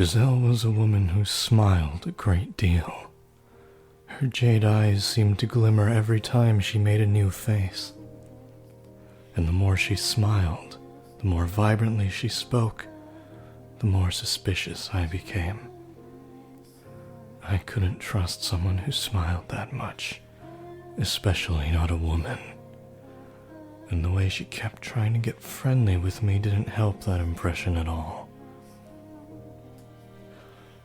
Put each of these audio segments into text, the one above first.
Giselle was a woman who smiled a great deal. Her jade eyes seemed to glimmer every time she made a new face. And the more she smiled, the more vibrantly she spoke, the more suspicious I became. I couldn't trust someone who smiled that much, especially not a woman. And the way she kept trying to get friendly with me didn't help that impression at all.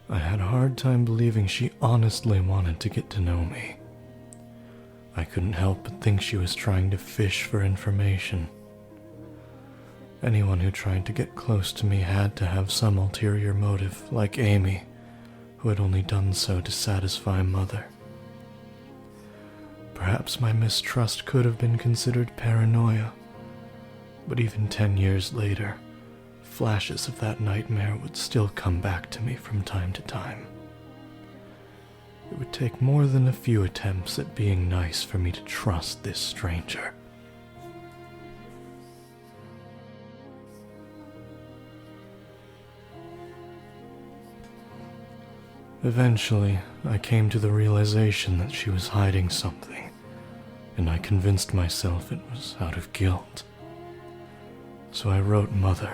I had a hard time believing she honestly wanted to get to know me. I couldn't help but think she was trying to fish for information. Anyone who tried to get close to me had to have some ulterior motive, like Amy, who had only done so to satisfy Mother. Perhaps my mistrust could have been considered paranoia, but even 10 years later, flashes of that nightmare would still come back to me from time to time. It would take more than a few attempts at being nice for me to trust this stranger. Eventually, I came to the realization that she was hiding something, and I convinced myself it was out of guilt. So I wrote Mother,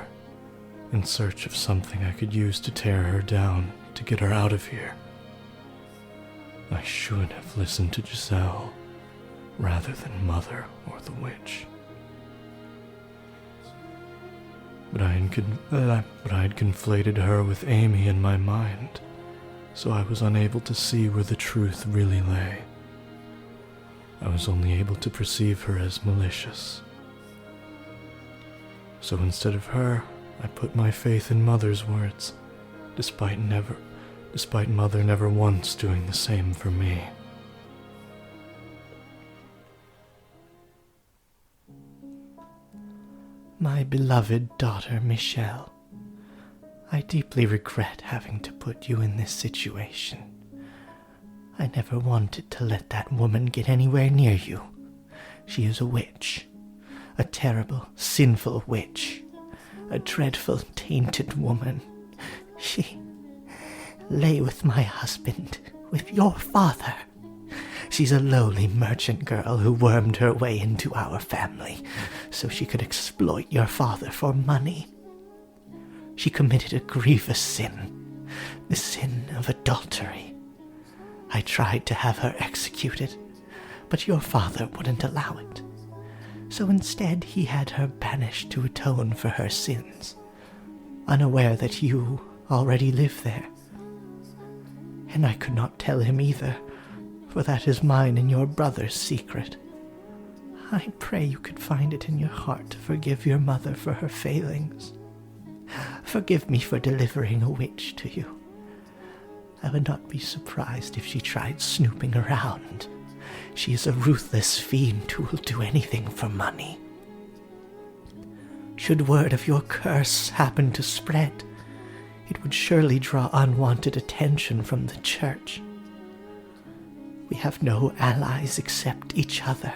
in search of something I could use to tear her down, to get her out of here. I should have listened to Giselle, rather than Mother or the witch. But I had conflated her with Amy in my mind, so I was unable to see where the truth really lay. I was only able to perceive her as malicious. So instead of her, I put my faith in Mother's words, despite Mother never once doing the same for me. My beloved daughter, Michelle, I deeply regret having to put you in this situation. I never wanted to let that woman get anywhere near you. She is a witch, a terrible, sinful witch, a dreadful, tainted woman. She lay with my husband, with your father. She's a lowly merchant girl who wormed her way into our family so she could exploit your father for money. She committed a grievous sin, the sin of adultery. I tried to have her executed, but your father wouldn't allow it. So instead he had her banished to atone for her sins, unaware that you already live there. And I could not tell him either, for that is mine and your brother's secret. I pray you could find it in your heart to forgive your mother for her failings. Forgive me for delivering a witch to you. I would not be surprised if she tried snooping around. She is a ruthless fiend who will do anything for money. Should word of your curse happen to spread, it would surely draw unwanted attention from the church. We have no allies except each other.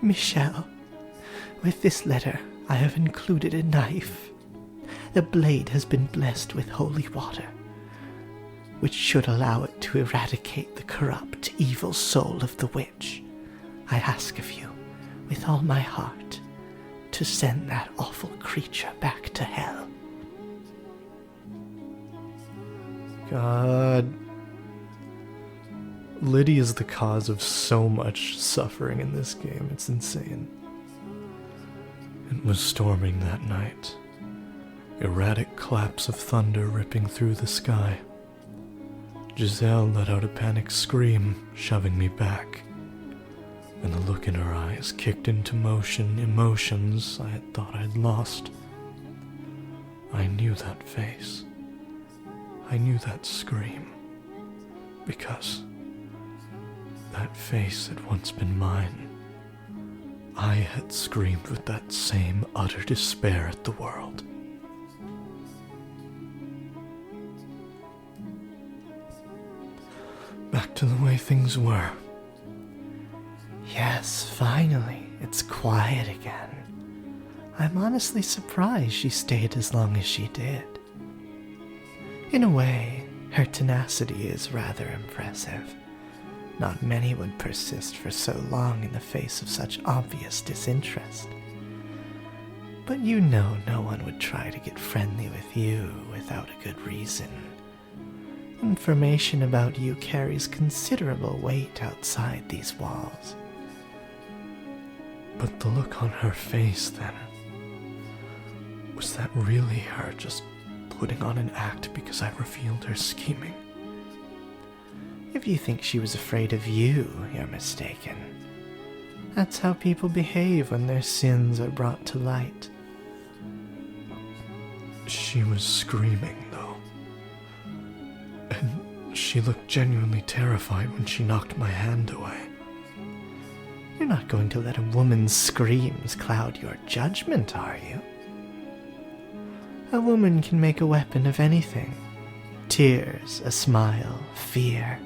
Michelle, with this letter I have included a knife. The blade has been blessed with holy water, which should allow it to eradicate the corrupt, evil soul of the witch. I ask of you, with all my heart, to send that awful creature back to hell. God. Liddy is the cause of so much suffering in this game. It's insane. It was storming that night. Erratic claps of thunder ripping through the sky. Giselle let out a panicked scream, shoving me back, and the look in her eyes kicked into motion emotions I had thought I'd lost. I knew that face. I knew that scream, because that face had once been mine. I had screamed with that same utter despair at the world. Back to the way things were. Yes, finally, it's quiet again. I'm honestly surprised she stayed as long as she did. In a way, her tenacity is rather impressive. Not many would persist for so long in the face of such obvious disinterest. But you know no one would try to get friendly with you without a good reason. Information about you carries considerable weight outside these walls. But the look on her face then, was that really her just putting on an act because I revealed her scheming? If you think she was afraid of you, you're mistaken. That's how people behave when their sins are brought to light. She was screaming, though. And she looked genuinely terrified when she knocked my hand away. You're not going to let a woman's screams cloud your judgment, are you? A woman can make a weapon of anything. Tears, a smile, fear.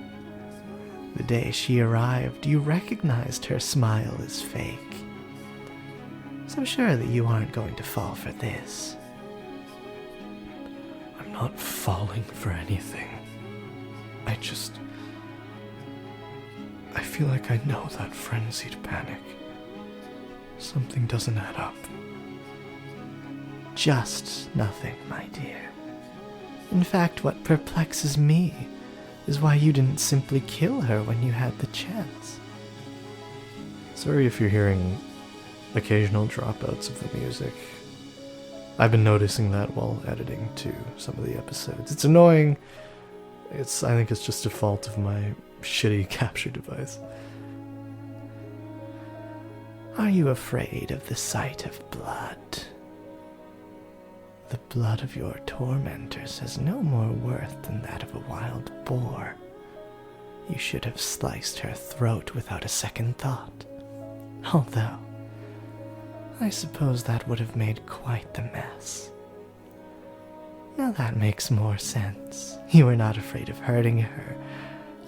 The day she arrived, you recognized her smile as fake. So surely you aren't going to fall for this. I'm not falling for anything. I feel like I know that frenzied panic. Something doesn't add up. Just nothing, my dear. In fact, what perplexes me is why you didn't simply kill her when you had the chance. Sorry if you're hearing occasional dropouts of the music. I've been noticing that while editing to some of the episodes. It's annoying. I think it's just a fault of my shitty capture device. Are you afraid of the sight of blood? The blood of your tormentors has no more worth than that of a wild boar. You should have sliced her throat without a second thought. Although, I suppose that would have made quite the mess. Now that makes more sense. You were not afraid of hurting her.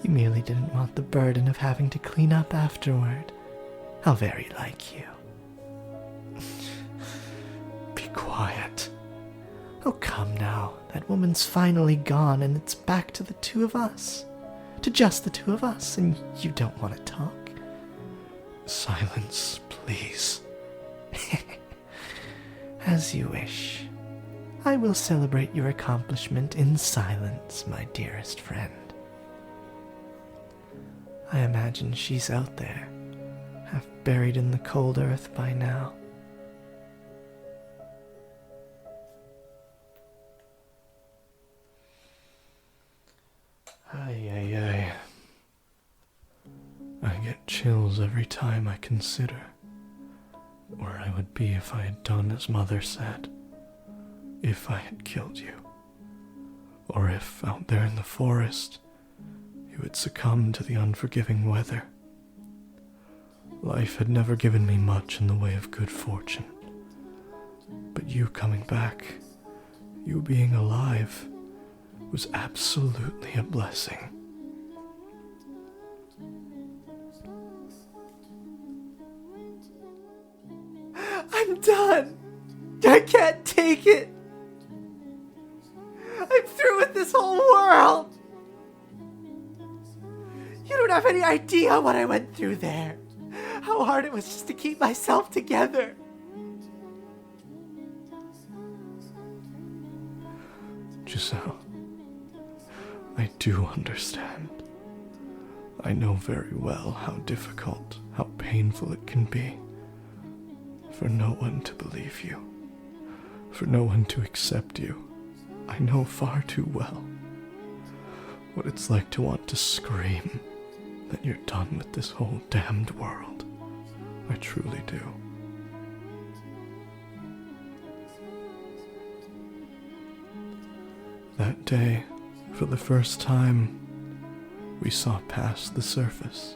You merely didn't want the burden of having to clean up afterward. How very like you. Be quiet. Oh, come now. That woman's finally gone, and it's back to the two of us. To just the two of us, and you don't want to talk? Silence, please. As you wish. I will celebrate your accomplishment in silence, my dearest friend. I imagine she's out there, half buried in the cold earth by now. Ay. I get chills every time I consider where I would be if I had done as Mother said. If I had killed you. Or if, out there in the forest, you had succumbed to the unforgiving weather. Life had never given me much in the way of good fortune. But you coming back, you being alive, was absolutely a blessing. I'm done! I can't take it! I'm through with this whole world! You don't have any idea what I went through there. How hard it was just to keep myself together. Giselle, I do understand. I know very well how difficult, how painful it can be for no one to believe you, for no one to accept you. I know far too well what it's like to want to scream that you're done with this whole damned world. I truly do. That day, for the first time, we saw past the surface.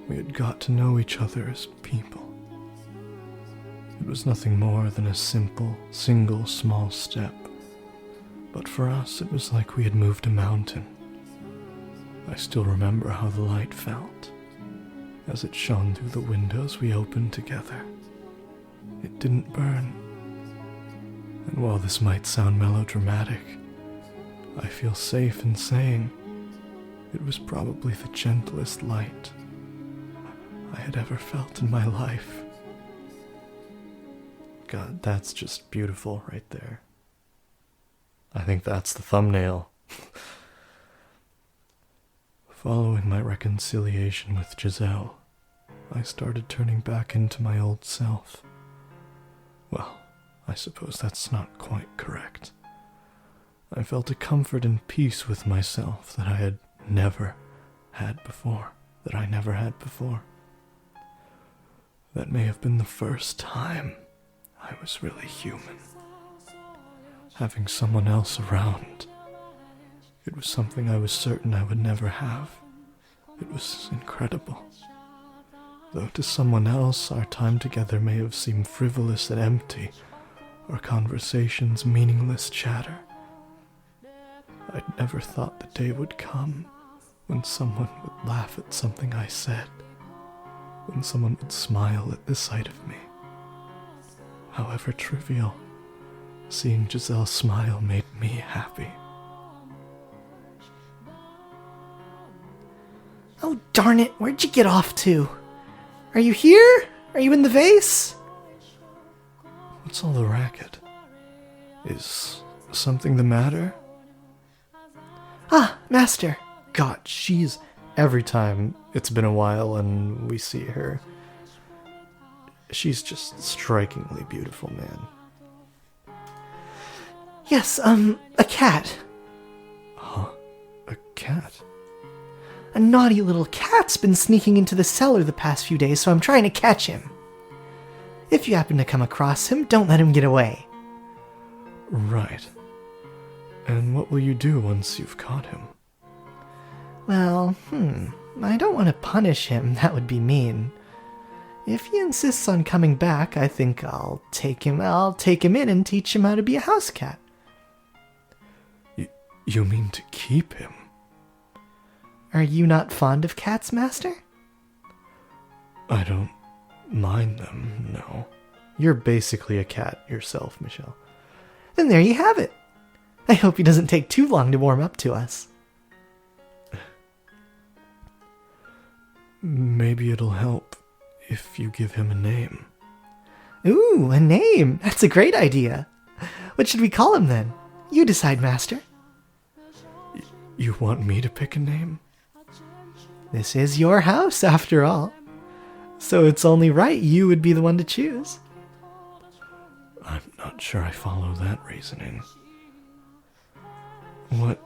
We had got to know each other as people. It was nothing more than a simple, single, small step. But for us, it was like we had moved a mountain. I still remember how the light felt as it shone through the windows we opened together. It didn't burn. And while this might sound melodramatic, I feel safe in saying it was probably the gentlest light I had ever felt in my life. God, that's just beautiful right there. I think that's the thumbnail. Following my reconciliation with Giselle, I started turning back into my old self. Well, I suppose that's not quite correct. I felt a comfort and peace with myself that I never had before. That may have been the first time I was really human. Having someone else around, it was something I was certain I would never have. It was incredible. Though to someone else, our time together may have seemed frivolous and empty, our conversations meaningless chatter. I'd never thought the day would come when someone would laugh at something I said, when someone would smile at the sight of me. However trivial, seeing Giselle smile made me happy. Oh, darn it, where'd you get off to? Are you here? Are you in the vase? What's all the racket? Is something the matter? Ah, Master. God, she's... Every time it's been a while and we see her, she's just strikingly beautiful, man. Yes, a cat. Huh? A cat? A naughty little cat's been sneaking into the cellar the past few days, so I'm trying to catch him. If you happen to come across him, don't let him get away. Right. And what will you do once you've caught him? Well, I don't want to punish him, that would be mean. If he insists on coming back, I think I'll take him in and teach him how to be a house cat. You mean to keep him? Are you not fond of cats, Master? I don't mind them, no. You're basically a cat yourself, Michelle. Then there you have it. I hope he doesn't take too long to warm up to us. Maybe it'll help if you give him a name. Ooh, a name! That's a great idea. What should we call him then? You decide, Master. You want me to pick a name? This is your house, after all. So it's only right you would be the one to choose. I'm not sure I follow that reasoning. What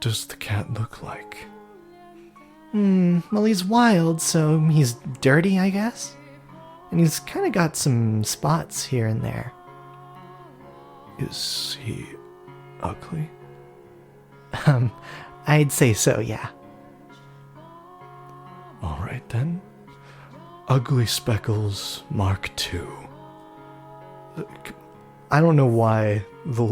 does the cat look like? Well, he's wild, so he's dirty, I guess. And he's kind of got some spots here and there. Is he ugly? I'd say so, yeah. Alright then. Ugly Speckles Mark II. I don't know why the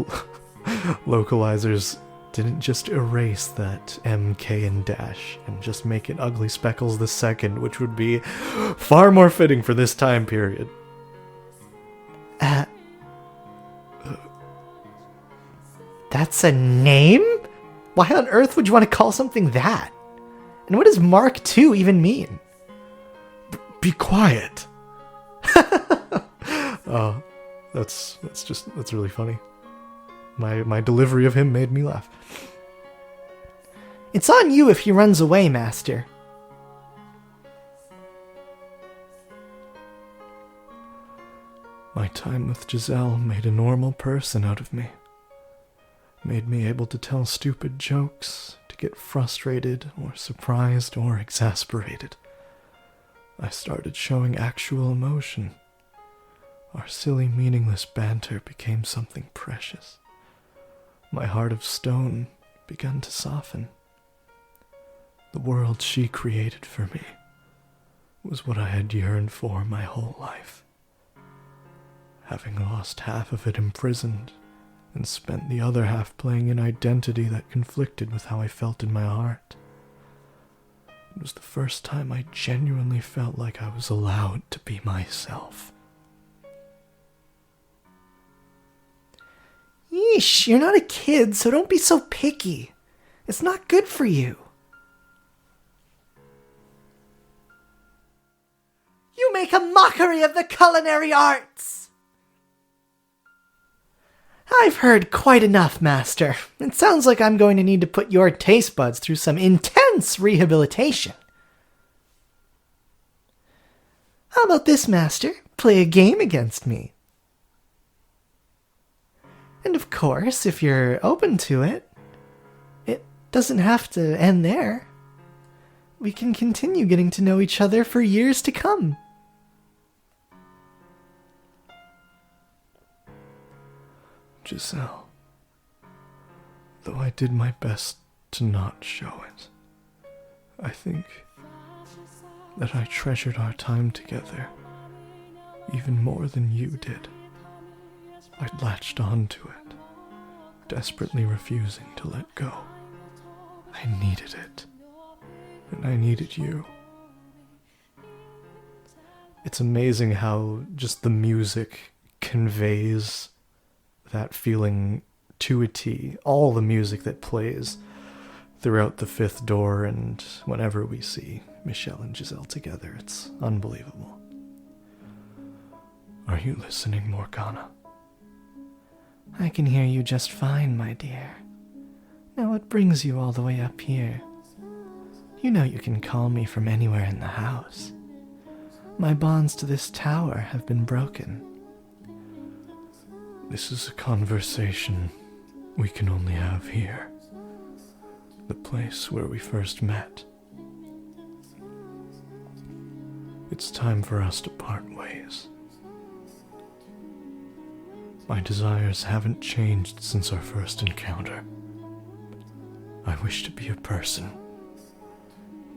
localizers didn't just erase that M, K, and dash and just make it Ugly Speckles II, which would be far more fitting for this time period. That's a name? Why on earth would you want to call something that? And what does Mark II even mean? Be quiet! That's really funny. My delivery of him made me laugh. It's on you if he runs away, Master. My time with Giselle made a normal person out of me. Made me able to tell stupid jokes, to get frustrated or surprised or exasperated. I started showing actual emotion. Our silly, meaningless banter became something precious. My heart of stone began to soften. The world she created for me was what I had yearned for my whole life. Having lost half of it imprisoned, and spent the other half playing an identity that conflicted with how I felt in my heart. It was the first time I genuinely felt like I was allowed to be myself. Yeesh, you're not a kid, so don't be so picky. It's not good for you. You make a mockery of the culinary arts! I've heard quite enough, Master. It sounds like I'm going to need to put your taste buds through some intense rehabilitation. How about this, Master? Play a game against me. And of course, if you're open to it, it doesn't have to end there. We can continue getting to know each other for years to come. Giselle, though I did my best to not show it, I think that I treasured our time together even more than you did. I latched on to it, desperately refusing to let go. I needed it, and I needed you. It's amazing how just the music conveys that feeling to a T. All the music that plays throughout the fifth door and whenever we see Michelle and Giselle together, it's unbelievable. Are you listening, Morgana? I can hear you just fine, my dear. Now what brings you all the way up here? You know you can call me from anywhere in the house. My bonds to this tower have been broken. This is a conversation we can only have here. The place where we first met. It's time for us to part ways. My desires haven't changed since our first encounter. I wish to be a person.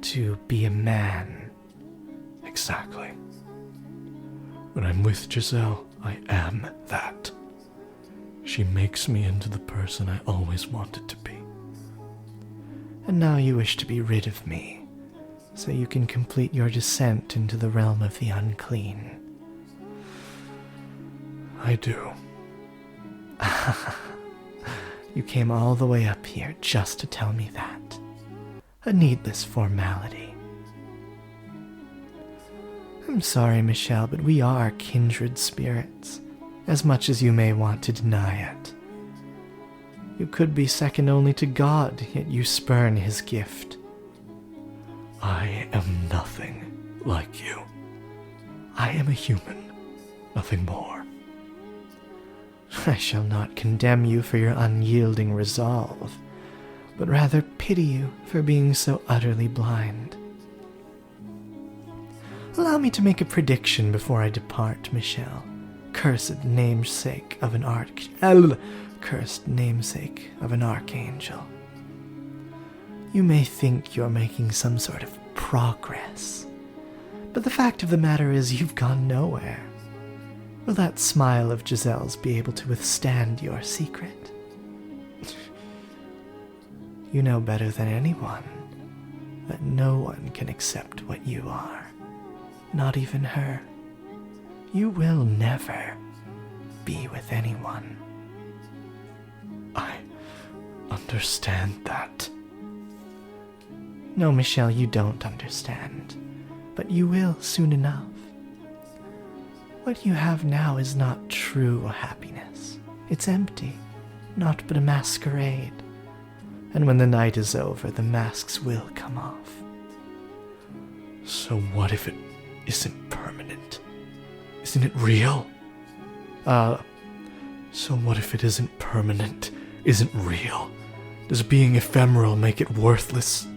To be a man. Exactly. When I'm with Giselle, I am that. She makes me into the person I always wanted to be. And now you wish to be rid of me, so you can complete your descent into the realm of the unclean. I do. You came all the way up here just to tell me that. A needless formality. I'm sorry, Michelle, but we are kindred spirits, as much as you may want to deny it. You could be second only to God, yet you spurn his gift. I am nothing like you. I am a human, nothing more. I shall not condemn you for your unyielding resolve, but rather pity you for being so utterly blind. Allow me to make a prediction before I depart, Michelle. Cursed namesake of an archangel. You may think you're making some sort of progress, but the fact of the matter is you've gone nowhere. Will that smile of Giselle's be able to withstand your secret? You know better than anyone that no one can accept what you are, not even her. You will never be with anyone. I understand that. No, Michelle, you don't understand, but you will soon enough. What you have now is not true happiness. It's empty, naught but a masquerade. And when the night is over, the masks will come off. So what if it isn't permanent? Isn't it real? So what if it isn't permanent, isn't real? Does being ephemeral make it worthless?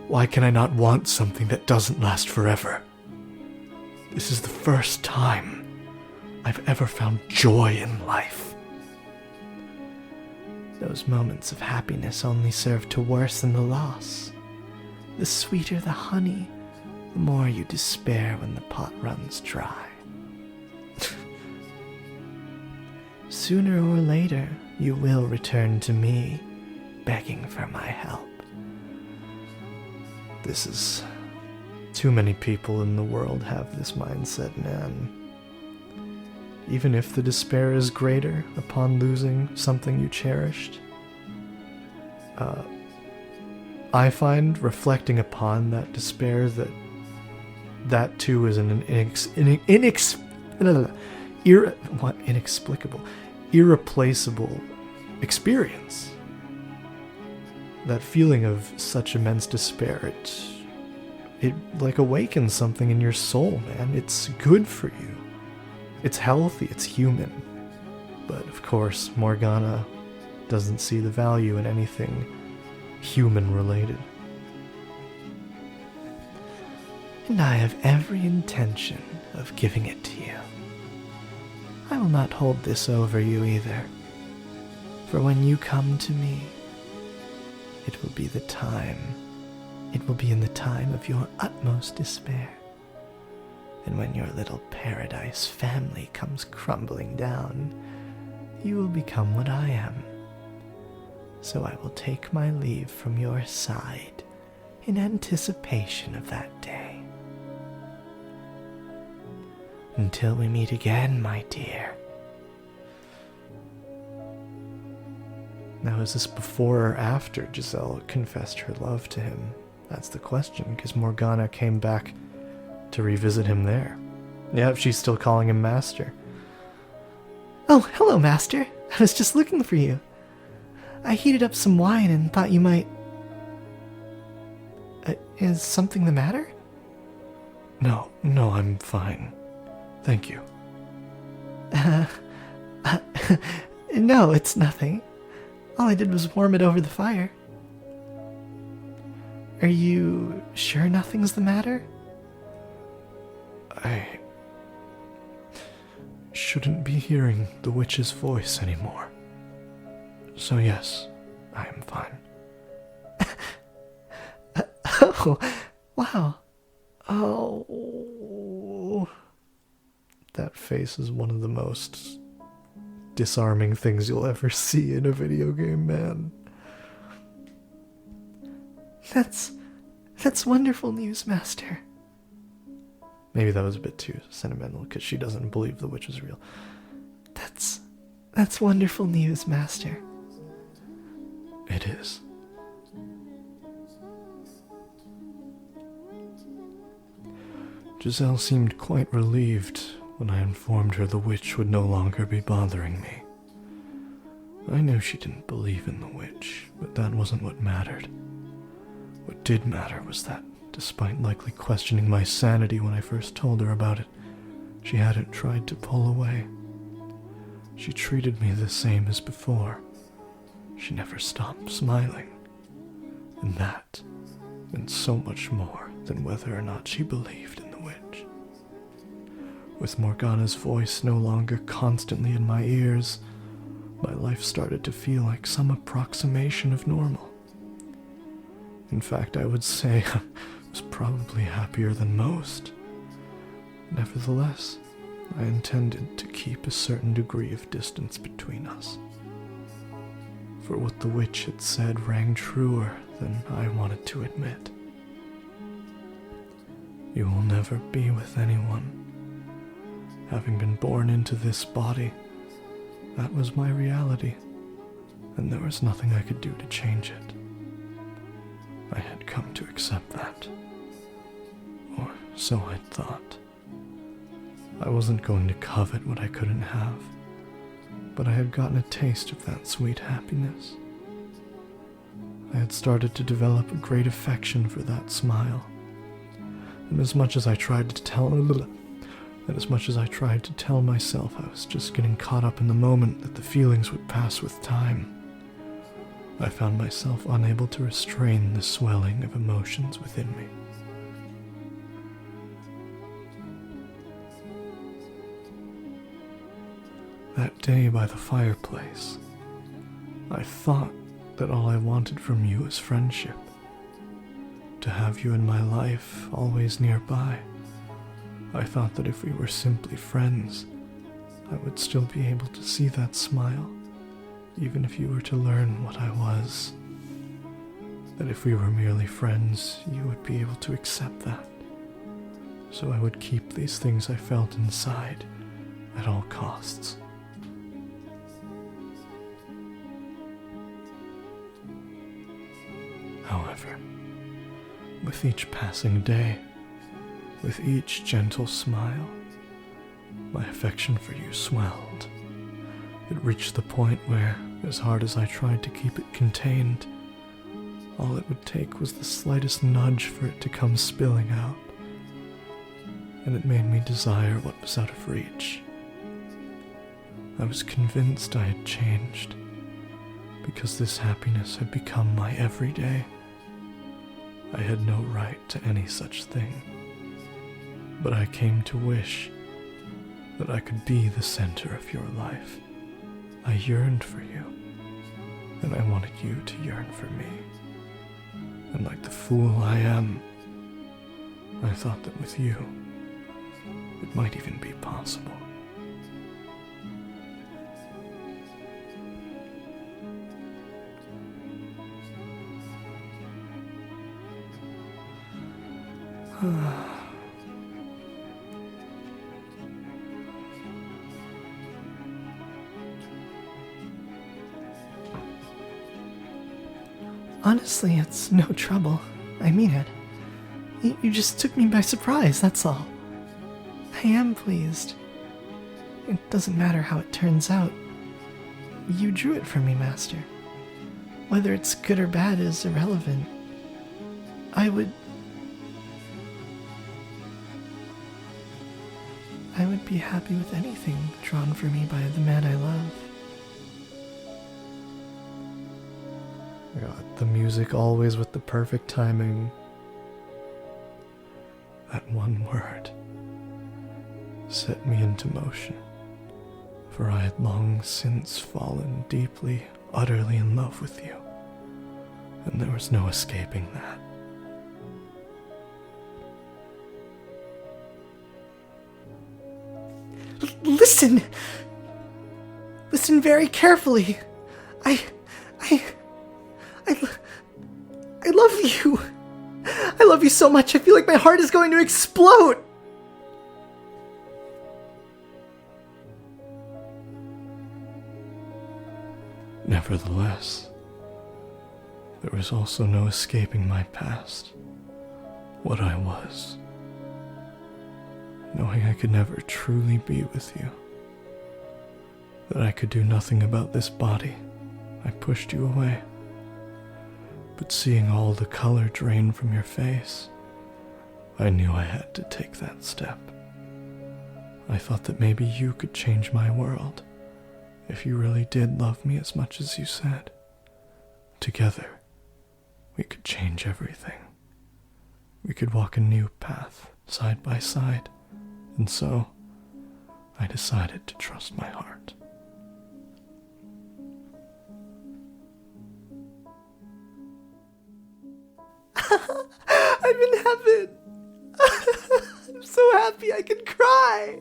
Why can I not want something that doesn't last forever? This is the first time I've ever found joy in life. Those moments of happiness only serve to worsen the loss. The sweeter the honey, the more you despair when the pot runs dry. Sooner or later, you will return to me, begging for my help. This is... Too many people in the world have this mindset, man. even if the despair is greater upon losing something you cherished. I find reflecting upon that despair that too is an inexplicable, irreplaceable experience. That feeling of such immense despair, it like awakens something in your soul, man. It's good for you. It's healthy, it's human. But of course, Morgana doesn't see the value in anything human related. And I have every intention of giving it to you. I will not hold this over you either. For when you come to me, it will be in the time of your utmost despair. And when your little paradise family comes crumbling down, you will become what I am. So I will take my leave from your side in anticipation of that day. Until we meet again, my dear. Now, is this before or after Giselle confessed her love to him? That's the question, because Morgana came back to revisit him there. Yeah, she's still calling him Master. Oh, hello, Master. I was just looking for you. I heated up some wine and thought you might... is something the matter? No, I'm fine. Thank you. No, it's nothing. All I did was warm it over the fire. Are you sure nothing's the matter? I shouldn't be hearing the witch's voice anymore. So yes, I am fine. Oh, wow. Oh. That face is one of the most disarming things you'll ever see in a video game, man. That's wonderful news, Master. Maybe that was a bit too sentimental, because she doesn't believe the witch is real. That's wonderful news, Master. It is. Giselle seemed quite relieved when I informed her the witch would no longer be bothering me. I knew she didn't believe in the witch, but that wasn't what mattered. What did matter was that, despite likely questioning my sanity when I first told her about it, she hadn't tried to pull away. She treated me the same as before. She never stopped smiling. And that meant so much more than whether or not she believed in the witch. With Morgana's voice no longer constantly in my ears, my life started to feel like some approximation of normal. In fact, I would say I was probably happier than most. Nevertheless, I intended to keep a certain degree of distance between us. For what the witch had said rang truer than I wanted to admit. You will never be with anyone. Having been born into this body, that was my reality, and there was nothing I could do to change it. I had come to accept that. Or so I'd thought. I wasn't going to covet what I couldn't have, but I had gotten a taste of that sweet happiness. I had started to develop a great affection for that smile, and as much as I tried to tell myself I was just getting caught up in the moment that the feelings would pass with time, I found myself unable to restrain the swelling of emotions within me. That day by the fireplace, I thought that all I wanted from you was friendship. To have you in my life, always nearby. I thought that if we were simply friends, I would still be able to see that smile, even if you were to learn what I was. That if we were merely friends, you would be able to accept that. So I would keep these things I felt inside at all costs. However, with each passing day, with each gentle smile, my affection for you swelled. It reached the point where, as hard as I tried to keep it contained, all it would take was the slightest nudge for it to come spilling out, and it made me desire what was out of reach. I was convinced I had changed, because this happiness had become my everyday. I had no right to any such thing, but I came to wish that I could be the center of your life. I yearned for you, and I wanted you to yearn for me. And like the fool I am, I thought that with you, it might even be possible. Honestly, it's no trouble. I mean it. You just took me by surprise, that's all. I am pleased. It doesn't matter how it turns out. You drew it for me, Master. Whether it's good or bad is irrelevant. I would be happy with anything drawn for me by the man I love. God, the music always with the perfect timing. That one word set me into motion, for I had long since fallen deeply, utterly in love with you, and there was no escaping that. Listen! Listen very carefully. I love you. I love you so much, I feel like my heart is going to explode. Nevertheless, there was also no escaping my past, what I was. Knowing I could never truly be with you, that I could do nothing about this body, I pushed you away. But seeing all the color drain from your face, I knew I had to take that step. I thought that maybe you could change my world, if you really did love me as much as you said. Together, we could change everything. We could walk a new path, side by side, and so, I decided to trust my heart. I'm in heaven. I'm so happy I can cry.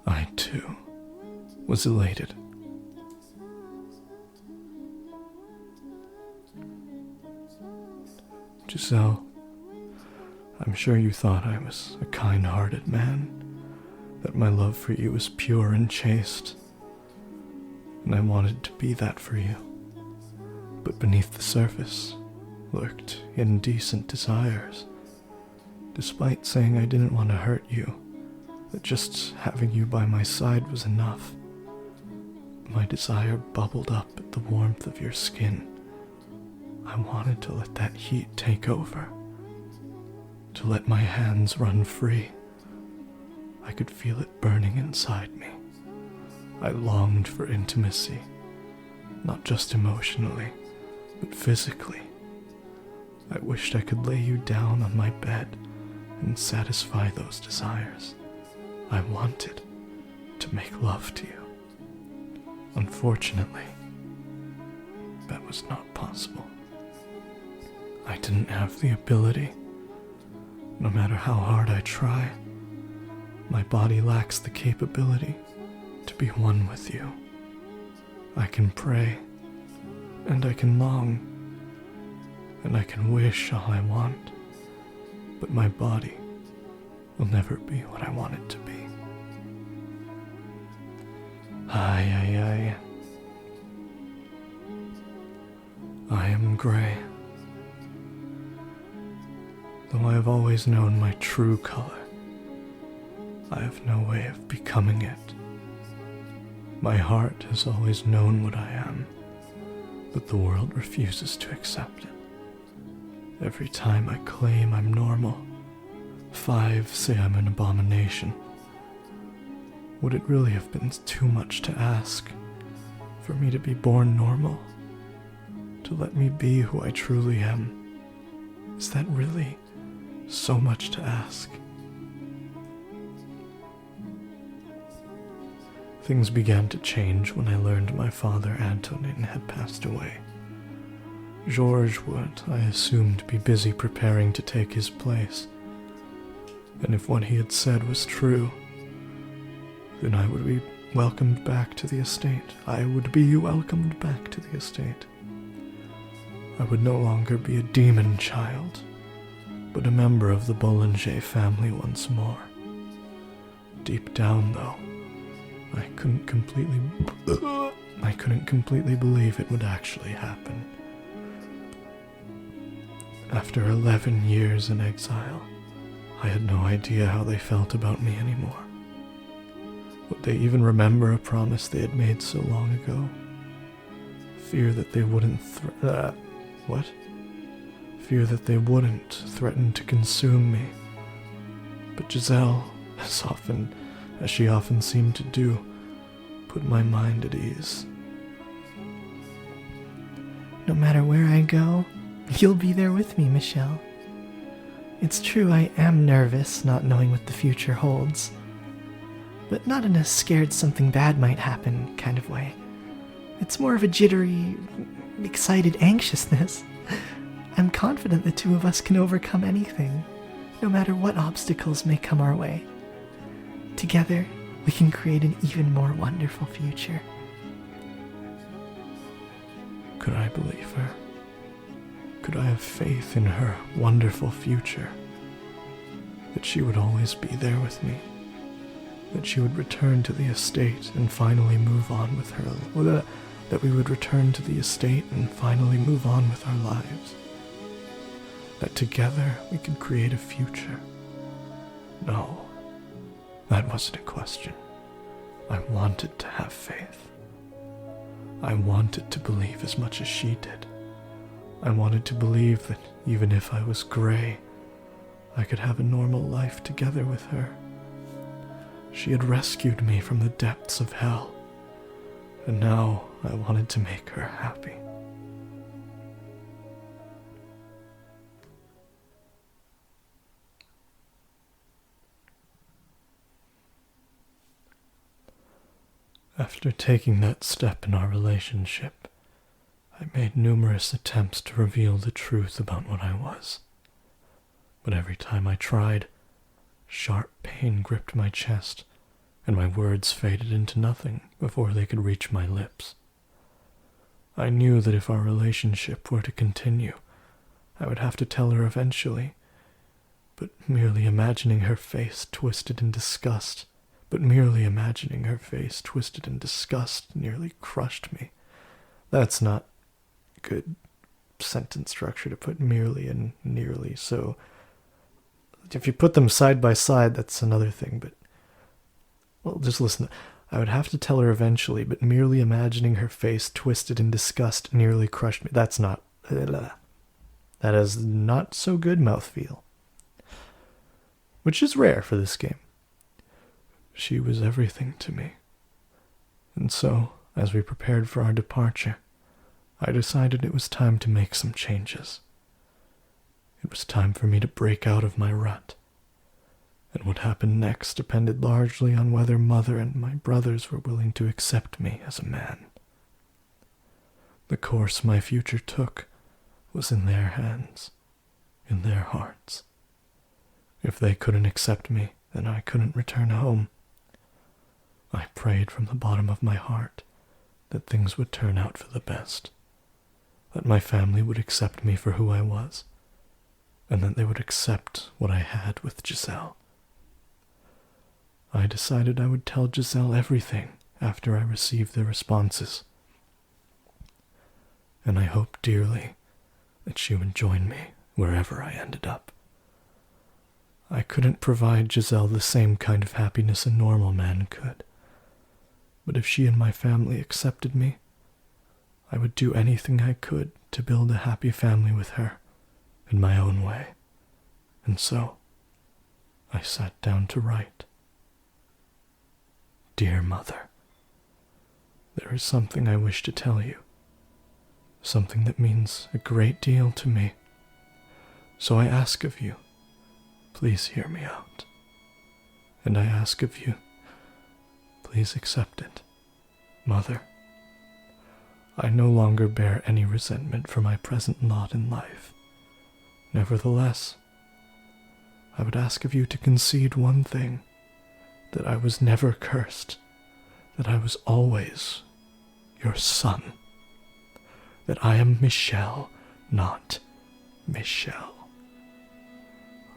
I, too, was elated. Giselle, I'm sure you thought I was a kind-hearted man, that my love for you was pure and chaste, and I wanted to be that for you. But beneath the surface lurked indecent desires. Despite saying I didn't want to hurt you, that just having you by my side was enough, my desire bubbled up at the warmth of your skin. I wanted to let that heat take over, to let my hands run free. I could feel it burning inside me. I longed for intimacy, not just emotionally, but physically. I wished I could lay you down on my bed and satisfy those desires. I wanted to make love to you. Unfortunately, that was not possible. I didn't have the ability. No matter how hard I try, my body lacks the capability to be one with you. I can pray, and I can long, and I can wish all I want, but my body will never be what I want it to be. Ay. I am gray. Though I have always known my true color, I have no way of becoming it. My heart has always known what I am, but the world refuses to accept it. Every time I claim I'm normal, 5 say I'm an abomination. Would it really have been too much to ask for me to be born normal? To let me be who I truly am? Is that really so much to ask? Things began to change when I learned my father Antonin had passed away. Georges would, I assumed, be busy preparing to take his place. And if what he had said was true, then I would be welcomed back to the estate. I would be welcomed back to the estate. I would no longer be a demon child, but a member of the Boulanger family once more. Deep down, though, I couldn't completely believe it would actually happen. After 11 years in exile, I had no idea how they felt about me anymore. Would they even remember a promise they had made so long ago? Fear that they wouldn't Fear that they wouldn't threaten to consume me. But Giselle, as she often seemed to do, put my mind at ease. No matter where I go, you'll be there with me, Michelle. It's true I am nervous, not knowing what the future holds. But not in a scared something bad might happen kind of way. It's more of a jittery, excited anxiousness. I'm confident the two of us can overcome anything, no matter what obstacles may come our way. Together, we can create an even more wonderful future. Could I believe her? Could I have faith in her wonderful future? That she would always be there with me? That she would return to the estate and finally move on with her, that we would return to the estate and finally move on with our lives? That together we could create a future? No, that wasn't a question. I wanted to have faith. I wanted to believe as much as she did. I wanted to believe that even if I was gray, I could have a normal life together with her. She had rescued me from the depths of hell, and now I wanted to make her happy. After taking that step in our relationship, I made numerous attempts to reveal the truth about what I was. But every time I tried, sharp pain gripped my chest, and my words faded into nothing before they could reach my lips. I knew that if our relationship were to continue, I would have to tell her eventually, but merely imagining her face twisted in disgust nearly crushed me. That's not good sentence structure to put merely and nearly, so if you put them side by side, that's another thing, but, well, just listen. I would have to tell her eventually, but merely imagining her face twisted in disgust nearly crushed me. That is not so good mouthfeel. Which is rare for this game. She was everything to me. And so, as we prepared for our departure, I decided it was time to make some changes. It was time for me to break out of my rut. And what happened next depended largely on whether Mother and my brothers were willing to accept me as a man. The course my future took was in their hands, in their hearts. If they couldn't accept me, then I couldn't return home. I prayed from the bottom of my heart that things would turn out for the best, that my family would accept me for who I was, and that they would accept what I had with Giselle. I decided I would tell Giselle everything after I received their responses, and I hoped dearly that she would join me wherever I ended up. I couldn't provide Giselle the same kind of happiness a normal man could, but if she and my family accepted me, I would do anything I could to build a happy family with her in my own way. And so, I sat down to write. Dear Mother, there is something I wish to tell you, something that means a great deal to me. So I ask of you, please hear me out. And I ask of you, please accept it. Mother, I no longer bear any resentment for my present lot in life. Nevertheless, I would ask of you to concede one thing, that I was never cursed, that I was always your son, that I am Michelle, not Michelle.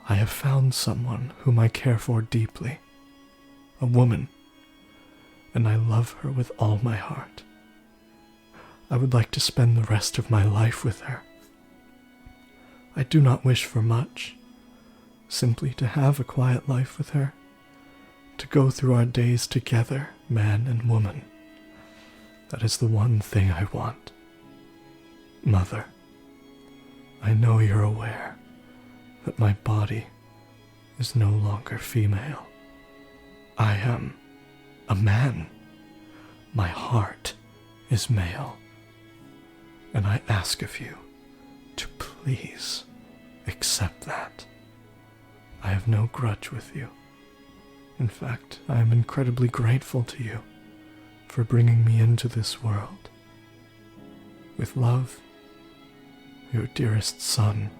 I have found someone whom I care for deeply, a woman, and I love her with all my heart. I would like to spend the rest of my life with her. I do not wish for much, simply to have a quiet life with her, to go through our days together, man and woman. That is the one thing I want. Mother, I know you're aware that my body is no longer female. I am a man. My heart is male. And I ask of you to please accept that. I have no grudge with you. In fact, I am incredibly grateful to you for bringing me into this world. With love, your dearest son.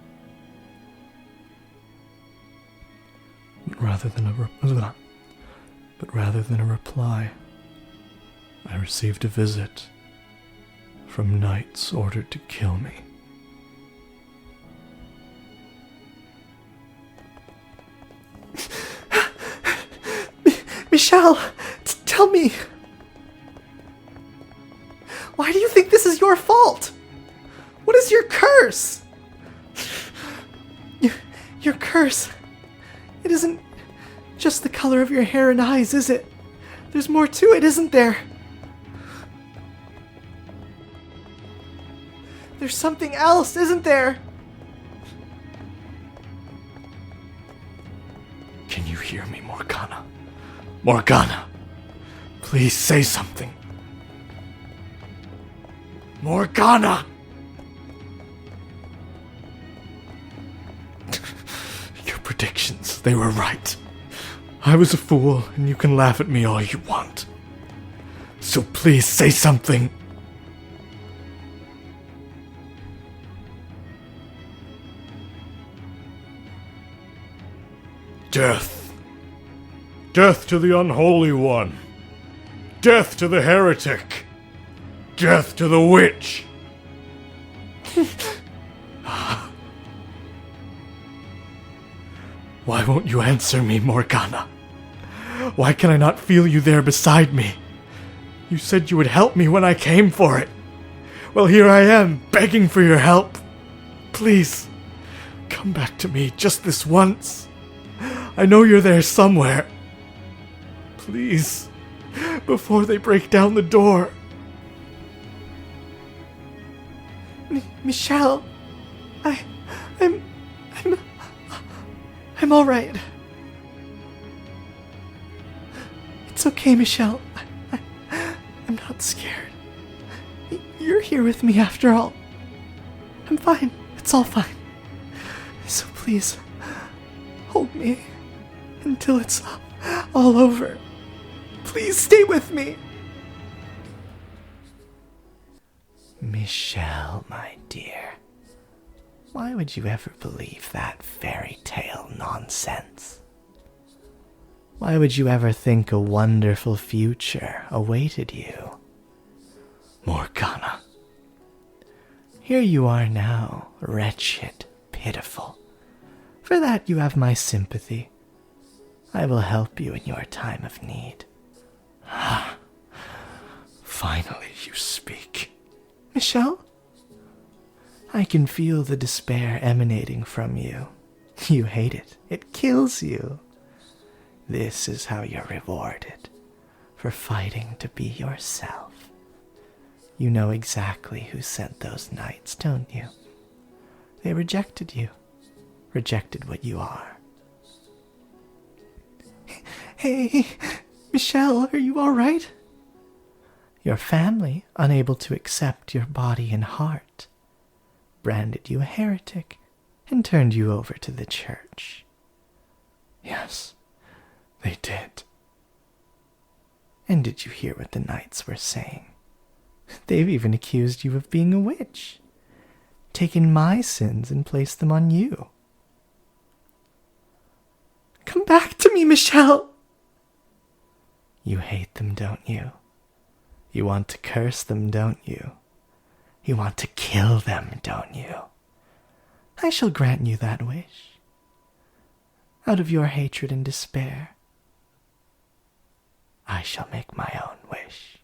But rather than a reply, I received a visit from knights ordered to kill me. Michelle, tell me. Why do you think this is your fault? What is your curse? Your curse. It isn't just the color of your hair and eyes, is it? There's more to it, isn't there? There's something else, isn't there? Can you hear me, Morgana? Morgana, please say something. Morgana! Your predictions, they were right. I was a fool, and you can laugh at me all you want. So please say something. Death. Death to the unholy one. Death to the heretic. Death to the witch. Why won't you answer me, Morgana? Why can I not feel you there beside me? You said you would help me when I came for it. Well, here I am, begging for your help. Please, come back to me just this once. I know you're there somewhere. Please, before they break down the door. Michelle, I'm all right. It's okay, Michelle. I'm not scared. You're here with me after all. I'm fine. It's all fine. So please, hold me until it's all over. Please stay with me. Michelle, my dear, why would you ever believe that fairy tale nonsense? Why would you ever think a wonderful future awaited you? Morgana. Here you are now, wretched, pitiful, For that you have my sympathy. I will help you in your time of need. Finally you speak. Michel? I can feel the despair emanating from you. You hate it. It kills you. This is how you're rewarded for fighting to be yourself. You know exactly who sent those knights, don't you? They rejected you. Rejected what you are. Hey, Michel, are you all right? Your family, unable to accept your body and heart, branded you a heretic and turned you over to the church. Yes, they did. And did you hear what the knights were saying? They've even accused you of being a witch, taken my sins and placed them on you. Come back to me, Michel! You hate them, don't you? You want to curse them, don't you? You want to kill them, don't you? I shall grant you that wish. Out of your hatred and despair, I shall make my own wish.